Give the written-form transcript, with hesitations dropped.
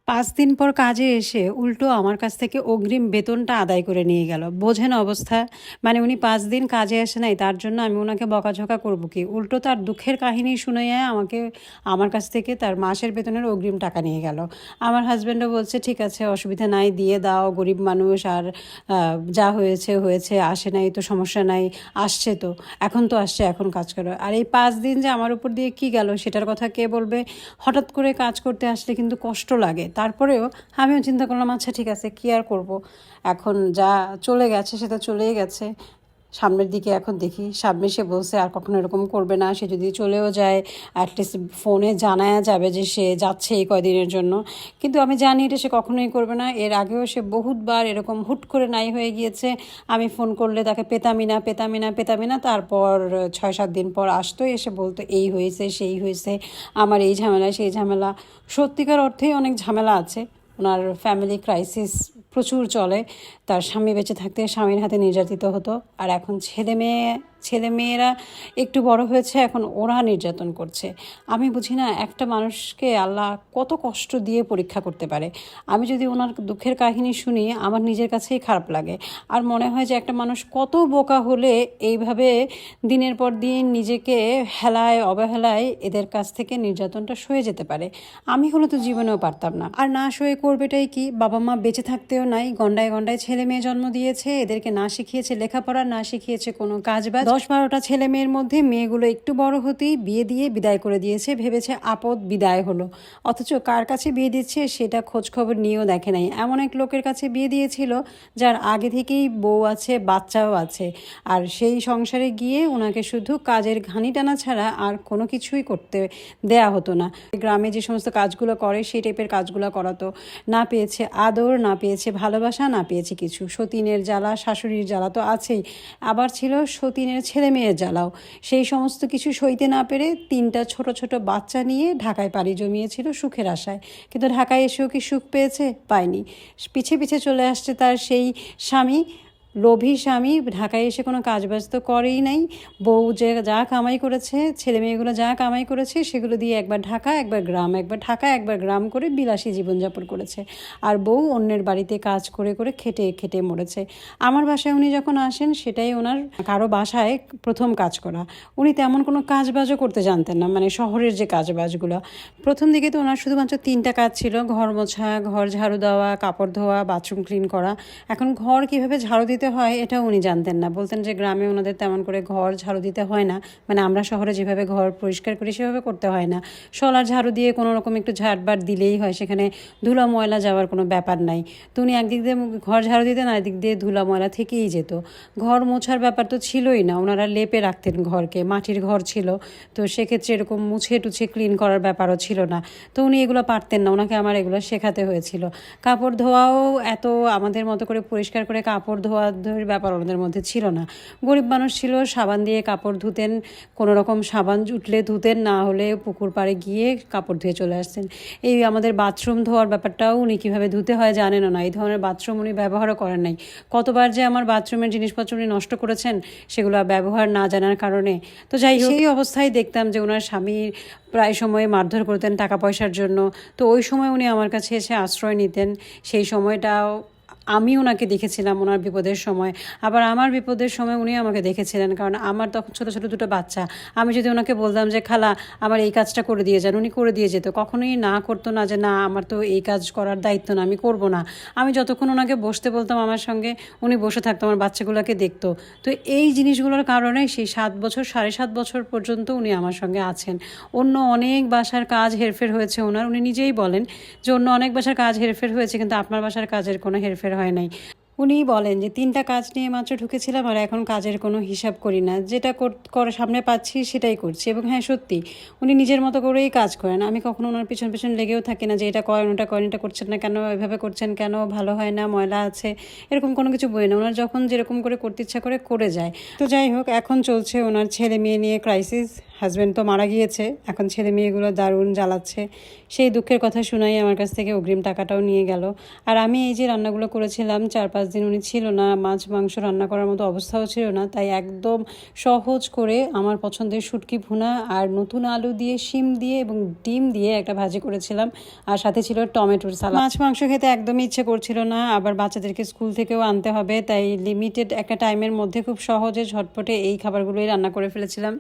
৫ দিন পর কাজে এসে উল্টো আমার কাছ থেকে অগ্রিম বেতনটা আদায় করে নিয়ে গেল। বোঝেন অবস্থা? মানে উনি ৫ দিন কাজে আসে নাই, তার জন্য আমি ওনাকে বকাঝকা করব কি? উল্টো তার দুঃখের কাহিনী শুনাইয়া আমাকে আমার কাছ থেকে তার মাসের বেতনের অগ্রিম টাকা নিয়ে গেল। আমার হাসব্যান্ডও বলছে, "ঠিক আছে, অসুবিধা নাই, দিয়ে দাও, গরিব মানুষ আর যা হয়েছে, হয়েছে, আসে নাই তো সমস্যা নাই, আসছে তো, এখন তো আসছে, এখন কাজ করো।" আর এই ৫ দিন যে আমার উপর দিয়ে কী গেল সেটার কথা কে বলবে? হঠাৎ করে কাজ করতে আসলে কিন্তু কষ্ট লাগে। তারপরেও আমিও চিন্তা করলাম, আচ্ছা ঠিক আছে, কী আর করব, এখন যা চলে গেছে সেটা চলেই গেছে। সামনের দিকে এখন দেখি। সামনে সে বলছে আর কখনো এরকম করবে না, সে যদি চলেও যায় অ্যাটলিস্ট ফোনে জানায়া যাবে যে সে যাচ্ছে এই কয়দিনের জন্য। কিন্তু আমি জানি এটা সে কখনোই করবে না। এর আগেও সে বহুতবার এরকম হুট করে নাই হয়ে গিয়েছে। আমি ফোন করলে তাকে পেতামি না, পেতামি না, পেতামি না, তারপর ৬-৭ দিন পর আসতো, এসে বলতো এই হয়েছে, সেই হয়েছে, আমার এই ঝামেলা, সেই ঝামেলা। সত্যিকার অর্থেই অনেক ঝামেলা আছে। ওনার ফ্যামিলি ক্রাইসিস প্রচুর চলে। তার স্বামী বেঁচে থাকতে স্বামীর হাতে নির্যাতিত হতো, আর এখন ছেলেমেয়েরা একটু বড় হয়েছে, এখন ওরা নির্যাতন করছে। আমি বুঝি না একটা মানুষকে আল্লাহ কত কষ্ট দিয়ে পরীক্ষা করতে পারে। আমি যদি ওনার দুঃখের কাহিনী শুনি আমার নিজের কাছেই খারাপ লাগে। আর মনে হয় যে একটা মানুষ কত বোকা হলে এইভাবে দিনের পর দিন নিজেকে হেলায় অবহেলায় এদের কাছ থেকে নির্যাতনটা সয়ে যেতে পারে। আমি হলে তো জীবনেও পারতাম না। আর না সয়ে করবেটাই কি? বাবা মা বেঁচে থাকতেও নাই, গন্ডায় গন্ডায় ছেলে মেয়ে জন্ম দিয়েছে, এদেরকে না শিখিয়েছে লেখাপড়া, না শিখিয়েছে কোনো কাজ বাজ। ১০-১২টা ছেলে মেয়ের মধ্যে মেয়েগুলো একটু বড় হতেই বিয়ে দিয়ে বিদায় করে দিয়েছে, ভেবেছে আপদ বিদায় হলো। অথচ কার কাছে বিয়ে দিচ্ছে সেটা খোঁজ খবর নিয়েও দেখে নাই। এমন এক লোকের কাছে বিয়ে দিয়েছিল যার আগে থেকেই বউ আছে, বাচ্চাও আছে, আর সেই সংসারে গিয়ে ওনাকে শুধু কাজের ঘানি টানা ছাড়া আর কোনো কিছুই করতে দেয়া হতো না। গ্রামে যে সমস্ত কাজগুলো করে সেই টাইপের কাজগুলো করাতো। না পেয়েছে আদর, না পেয়েছে ভালোবাসা, না পেয়েছে কিছু। সতীনের জ্বালা, শাশুড়ির জ্বালা তো আছেই, আবার ছিল সতীনের ছেলে মেয়ের জ্বালাও। সেই সমস্ত কিছু সইতে না পেরে ৩টা ছোট ছোট বাচ্চা নিয়ে ঢাকায় পাড়ি জমিয়েছিল সুখের আশায়। কিন্তু ঢাকায় এসেও কি সুখ পেয়েছে? পায়নি। পিছে পিছে চলে আসছে তার সেই স্বামী, লোভী স্বামী। ঢাকায় এসে কোনো কাজবাজ তো করেই নাই। বউ যে যা কামাই করেছে, ছেলে মেয়েগুলো যা কামাই করেছে, সেগুলো দিয়ে একবার ঢাকা একবার গ্রাম, একবার ঢাকা একবার গ্রাম করে বিলাসী জীবনযাপন করেছে। আর বউ অন্যের বাড়িতে কাজ করে করে খেটে খেটে মরেছে। আমার বাসায় উনি যখন আসেন সেটাই ওনার কারো বাসায় প্রথম কাজ করা। উনি তেমন কোনো কাজবাজও করতে জানতেন না, মানে শহরের যে কাজবাজগুলো। প্রথম দিকে তো ওনার শুধুমাত্র ৩টা কাজ ছিল: ঘর মোছা, ঘর ঝাড়ু দেওয়া, কাপড় ধোয়া, বাথরুম ক্লিন করা। এখন ঘর কীভাবে ঝাড়ু দিতে হয় এটাও উনি জানতেন না। বলতেন যে গ্রামে ওনাদের তেমন করে ঘর ঝাড়ু দিতে হয় না, মানে আমরা শহরে যেভাবে ঘর পরিষ্কার করি সেভাবে করতে হয় না। শলার ঝাড়ু দিয়ে কোনো রকম একটু ঝাড়বার দিলেই হয়, সেখানে ধুলা ময়লা যাওয়ার কোনো ব্যাপার নাই। তো উনি একদিক দিয়ে ঘর ঝাড়ু দিতেন, আরেকদিক দিয়ে ধুলা ময়লা থেকেই যেত। ঘর মোছার ব্যাপার তো ছিলই না, ওনারা লেপে রাখতেন ঘরকে, মাটির ঘর ছিল, তো সেক্ষেত্রে এরকম মুছে টুছে ক্লিন করার ব্যাপারও ছিল না। তো উনি এগুলো পারতেন না, ওনাকে আমার এগুলো শেখাতে হয়েছিল। কাপড় ধোয়াও এত আমাদের মতো করে পরিষ্কার করে কাপড় ধোয়ার ব্যাপার ওনাদের মধ্যে ছিল না। গরিব মানুষ ছিল, সাবান দিয়ে কাপড় ধুতেন, কোনো রকম সাবান উঠলে ধুতেন, না হলে পুকুর পাড়ে গিয়ে কাপড় ধুয়ে চলে আসতেন। এই আমাদের বাথরুম ধোয়ার ব্যাপারটাও উনি কীভাবে ধুতে হয় জানেনও না। এই ধরনের বাথরুম উনি ব্যবহারও করেন নাই। কতবার যে আমার বাথরুমের জিনিসপত্র উনি নষ্ট করেছেন সেগুলো ব্যবহার না জানার কারণে। তো যাই হোক, সেই অবস্থায় দেখতাম যে ওনার স্বামী প্রায় সময় মারধর করতেন টাকা পয়সার জন্য। তো ওই সময় উনি আমার কাছে এসে আশ্রয় নিতেন। সেই সময়টাও আমি ওনাকে দেখেছিলাম ওনার বিপদের সময়, আবার আমার বিপদের সময় উনি আমাকে দেখেছিলেন, কারণ আমার তখন ছোটো ছোটো দুটো বাচ্চা। আমি যদি ওনাকে বলতাম যে খালা আমার এই কাজটা করে দিয়ে যান, উনি করে দিয়ে যেত। কখনোই না করতো না যে না আমার তো এই কাজ করার দায়িত্ব না, আমি করব না। আমি যতক্ষণ ওনাকে বসতে বলতাম আমার সঙ্গে, উনি বসে থাকতো, আমার বাচ্চাগুলোকে দেখতো। তো এই জিনিসগুলোর কারণে সেই 7 বছর 7.5 বছর পর্যন্ত উনি আমার সঙ্গে আছেন। অন্য অনেক বাসার কাজ হেরফের হয়েছে ওনার, উনি নিজেই বলেন যে অন্য অনেক বাসার কাজ হেরফের হয়েছে, কিন্তু আপনার বাসার কাজের কোনো হেরফের হয় নাই। উনিই বলেন যে 3টা কাজ নিয়ে মাত্র ঢুকেছিলাম আর এখন কাজের কোনো হিসাব করি না, যেটা সামনে পাচ্ছি সেটাই করছি। এবং হ্যাঁ, সত্যি উনি নিজের মতো করেই কাজ করেন। আমি কখনো ওনার পিছন পিছন লেগেও থাকি না যে এটা করেন ওটা করেন, এটা করছেন না কেন, এভাবে করছেন কেন, ভালো হয় না, ময়লা আছে, এরকম কোনো কিছু বই না। ওনার যখন যেরকম করে করতে ইচ্ছা করে করে যায়। তো যাই হোক, এখন চলছে ওনার ছেলে মেয়ে নিয়ে ক্রাইসিস। হাজব্যান্ড তো মারা গিয়েছে, এখন ছেলে মেয়েগুলো দারুণ জ্বালাচ্ছে, সেই দুঃখের কথা শোনাই আমার কাছ থেকে অগ্রিম টাকাটাও নিয়ে গেল। আর আমি এই যে রান্নাগুলো করেছিলাম 4-5 দিন উনি ছিল না, মাছ মাংস রান্না করার মতো অবস্থাও ছিল না, তাই একদম সহজ করে আমার পছন্দের শুটকি ভুনা আর নতুন আলু দিয়ে, শিম দিয়ে এবং ডিম দিয়ে একটা ভাজি করেছিলাম, আর সাথে ছিল টমেটোর সালাদ। মাছ মাংস খেতে একদমই ইচ্ছে করছিল না, আবার বাচ্চাদেরকে স্কুল থেকেও আনতে হবে, তাই লিমিটেড একটা টাইমের মধ্যে খুব সহজে ঝটপটে এই খাবারগুলোই রান্না করে ফেলেছিলাম।